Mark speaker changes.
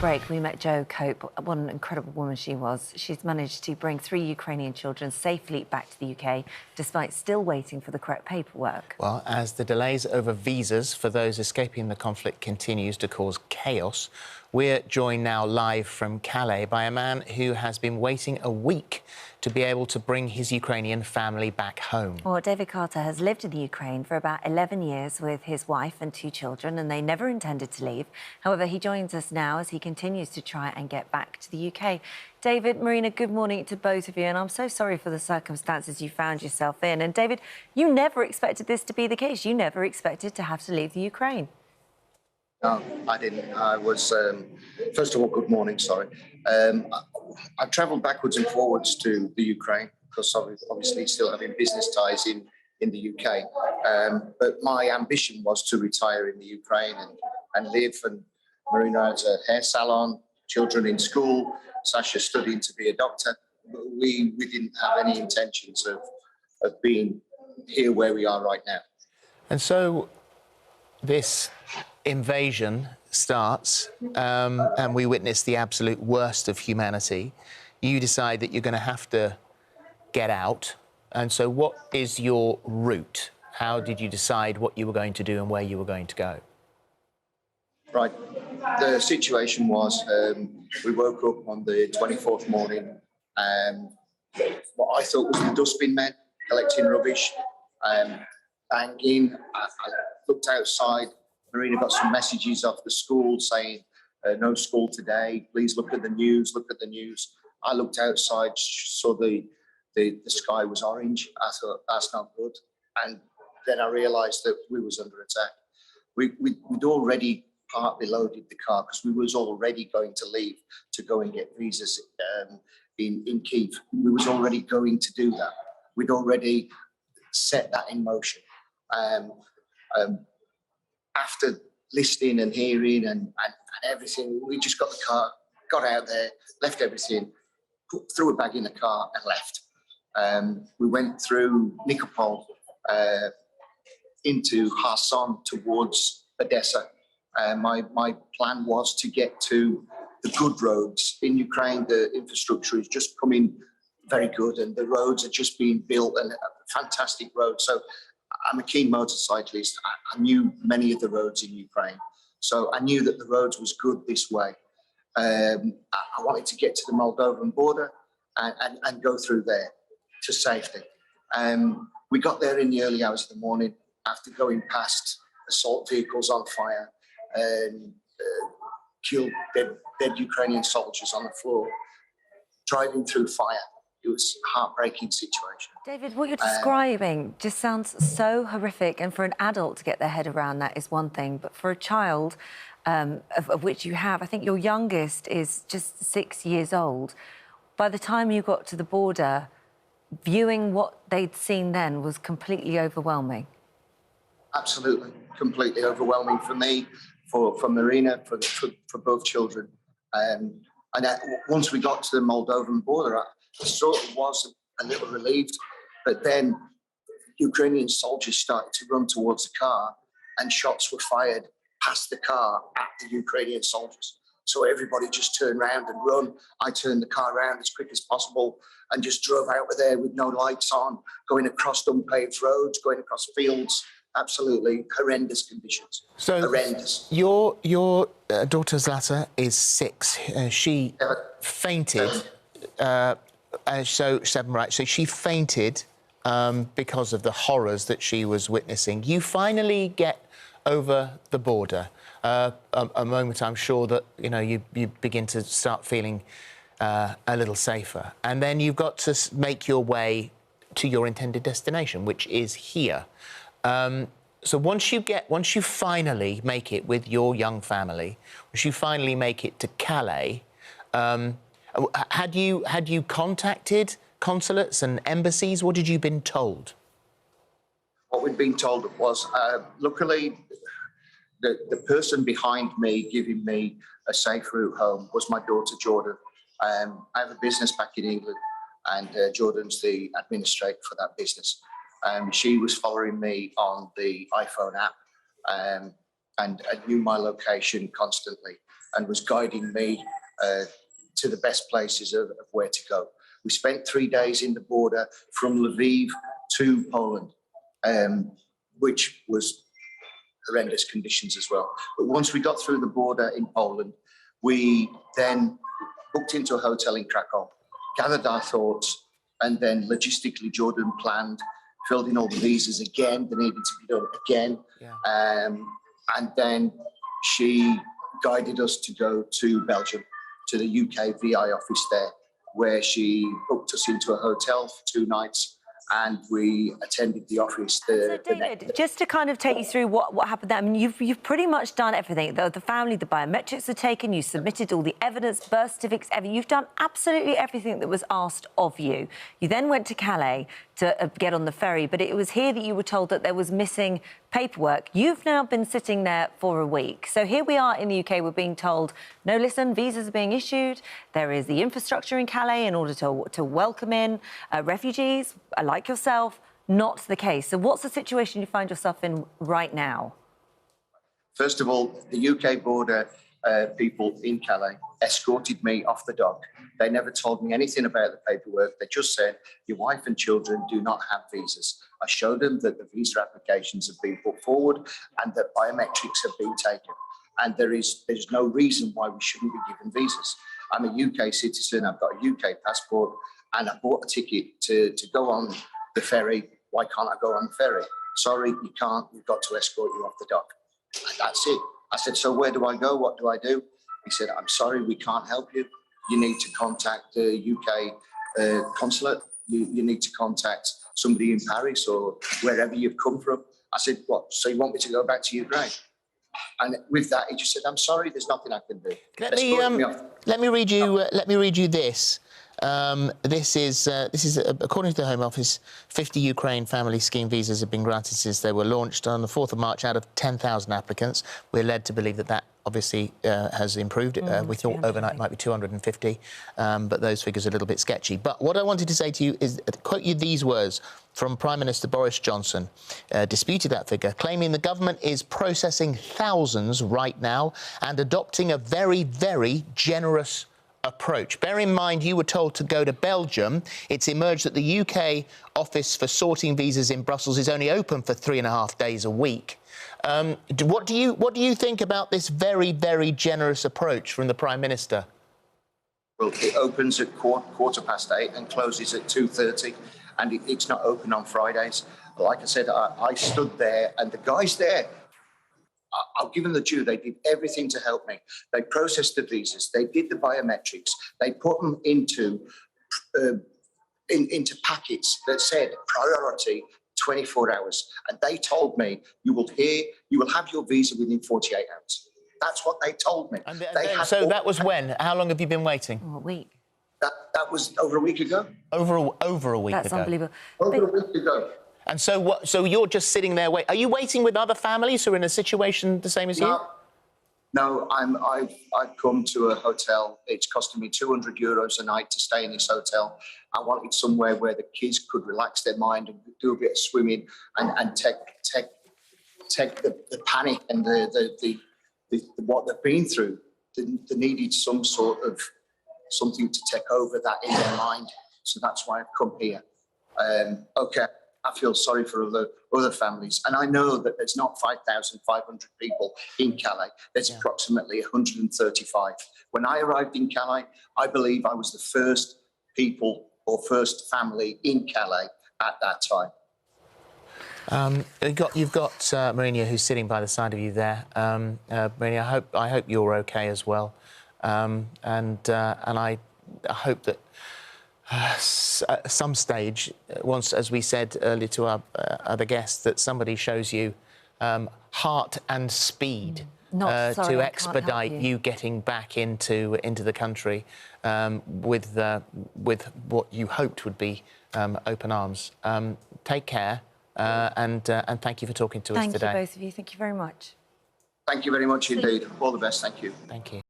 Speaker 1: break, we met Jo Cope. What an incredible woman she was. She's managed to bring 3 Ukrainian children safely back to the UK, despite still waiting for the correct paperwork.
Speaker 2: Well, as the delays over visas for those escaping the conflict continues to cause chaos, we're joined now live from Calais by a man who has been waiting a week to be able to bring his Ukrainian family back home.
Speaker 1: Well, David Carter has lived in the Ukraine for about 11 years with his wife and 2 children, and they never intended to leave. However, he joins us now as he continues to try and get back to the UK. David, Marina, good morning to both of you, and I'm so sorry for the circumstances you found yourself in. And David, you never expected this to be the case. You never expected to have to leave the Ukraine.
Speaker 3: No, I didn't. I was, first of all, good morning, sorry. I travelled backwards and forwards to the Ukraine because obviously still having business ties in the UK. But my ambition was to retire in the Ukraine and live. And Marina has a hair salon, children in school, Sasha studying to be a doctor. But we didn't have any intentions of being here where we are right now.
Speaker 2: And so this invasion starts and we witness the absolute worst of humanity. You decide that you're going to have to get out. And so what is your route? How did you decide what you were going to do and where you were going to go? Right.
Speaker 3: The situation was we woke up on the 24th morning and what I thought was the dustbin men collecting rubbish, banging. I looked outside. Marina got some messages off the school saying, no school today, please look at the news, look at the news. I looked outside, saw the sky was orange. I thought, that's not good. And then I realised that we was under attack. We'd already partly loaded the car because we was already going to leave to go and get visas in Kyiv. We was already going to do that. We'd already set that in motion. After listening and hearing and everything, we just got the car, got out there, left everything, threw a bag in the car and left. We went through Nikopol into Kherson towards Odessa. My plan was to get to the good roads. In Ukraine, the infrastructure is just coming very good and the roads are just being built and fantastic roads. So I'm a keen motorcyclist. I knew many of the roads in Ukraine. So I knew that the roads was good this way. I wanted to get to the Moldovan border and go through there to safety. We got there in the early hours of the morning after going past assault vehicles on fire and killed dead Ukrainian soldiers on the floor, driving through fire. It was a heartbreaking situation.
Speaker 1: David, what you're describing just sounds so horrific, and for an adult to get their head around that is one thing, but for a child, of which you have, I think your youngest is just 6 years old. By the time you got to the border, viewing what they'd seen then was completely overwhelming.
Speaker 3: Absolutely, completely overwhelming for me, for Marina, for both children. And once we got to the Moldovan border, I sort of was a little relieved, but then Ukrainian soldiers started to run towards the car and shots were fired past the car at the Ukrainian soldiers. So everybody just turned around and run. I turned the car around as quick as possible and just drove out of there with no lights on, going across unpaved roads, going across fields. Absolutely horrendous conditions. So horrendous.
Speaker 2: Your daughter Zlata is 6. She fainted. So 7, right? So she fainted because of the horrors that she was witnessing. You finally get over the border. A moment, I'm sure that you begin to start feeling a little safer, and then you've got to make your way to your intended destination, which is here. So once you finally make it with your young family, once you finally make it to Calais, had you contacted consulates and embassies? What had you been told?
Speaker 3: What we'd been told was, luckily, the person behind me giving me a safe route home was my daughter Jordan. I have a business back in England, and Jordan's the administrator for that business. She was following me on the iPhone app and knew my location constantly. and was guiding me to the best places of where to go. We spent 3 days in the border from Lviv to Poland, which was horrendous conditions as well. But once we got through the border in Poland, we then booked into a hotel in Krakow, gathered our thoughts, and then logistically Jordan planned, filled in all the visas again, they needed to be done again. Yeah. And then she guided us to go to Belgium, to the UK VI office there, where she booked us into a hotel for 2 nights, and we attended the office.
Speaker 1: So, David, just to kind of take you through what happened there, I mean, you've pretty much done everything. The family, the biometrics were taken, you submitted all the evidence, birth certificates, everything. You've done absolutely everything that was asked of you. You then went to Calais to get on the ferry, but it was here that you were told that there was missing paperwork. You've now been sitting there for a week. So here we are in the UK, we're being told, no, listen, visas are being issued. There is the infrastructure in Calais in order to welcome in refugees like yourself. Not the case. So what's the situation you find yourself in right now?
Speaker 3: First of all, the UK border people in Calais escorted me off the dock. They never told me anything about the paperwork. They just said, your wife and children do not have visas. I showed them that the visa applications have been put forward and that biometrics have been taken. And there's no reason why we shouldn't be given visas. I'm a UK citizen, I've got a UK passport, and I bought a ticket to go on the ferry. Why can't I go on the ferry? Sorry, you can't. We've got to escort you off the dock. And that's it. I said, so where do I go? What do I do? He said, I'm sorry, we can't help you. You need to contact the UK consulate. You need to contact somebody in Paris or wherever you've come from. I said, what? So you want me to go back to Ukraine? And with that, he just said, I'm sorry, there's nothing I can do.
Speaker 2: Let me read you this. This is according to the Home Office, 50 Ukraine family scheme visas have been granted since they were launched on the 4th of March out of 10,000 applicants. We're led to believe that obviously has improved. We thought overnight might be 250, but those figures are a little bit sketchy. But what I wanted to say to you is, quote you these words from Prime Minister Boris Johnson, disputed that figure, claiming the government is processing thousands right now and adopting a very, very generous approach. Bear in mind, you were told to go to Belgium. It's emerged that the UK office for sorting visas in Brussels is only open for 3.5 days a week. What do you think about this very, very generous approach from the Prime Minister?
Speaker 3: Well, it opens at 8:15 and closes at 2:30, and it's not open on Fridays. Like I said, I stood there, and the guys there, I'll give them the due. They did everything to help me. They processed the visas. They did the biometrics. They put them into packets that said priority 24 hours. And they told me, you will have your visa within 48 hours. That's what they told me.
Speaker 2: So that was when? How long have you been waiting?
Speaker 1: Oh, a week.
Speaker 3: That was over a week ago.
Speaker 2: Over a week ago.
Speaker 1: That's unbelievable.
Speaker 3: Over a week ago.
Speaker 2: And so what? So you're just sitting there waiting. Are you waiting with other families who are in a situation the same as you?
Speaker 3: No, I've come to a hotel. It's costing me €200 a night to stay in this hotel. I wanted somewhere where the kids could relax their mind and do a bit of swimming and take the panic and the what they've been through. They needed some sort of something to take over that in their mind. So that's why I've come here. Okay. I feel sorry for other families. And I know that there's not 5,500 people in Calais. There's approximately 135. When I arrived in Calais, I believe I was the first people or first family in Calais at that time.
Speaker 2: You've got Marina, who's sitting by the side of you there. Marina, I hope you're okay as well. And I hope that at some stage, once, as we said earlier to our other guests, that somebody shows you heart and speed to expedite you getting back into the country with what you hoped would be open arms. Take care, and thank you for talking to us today.
Speaker 1: Thank you, both of you. Thank you very much.
Speaker 3: Thank you very much indeed. All the best. Thank you.
Speaker 2: Thank you.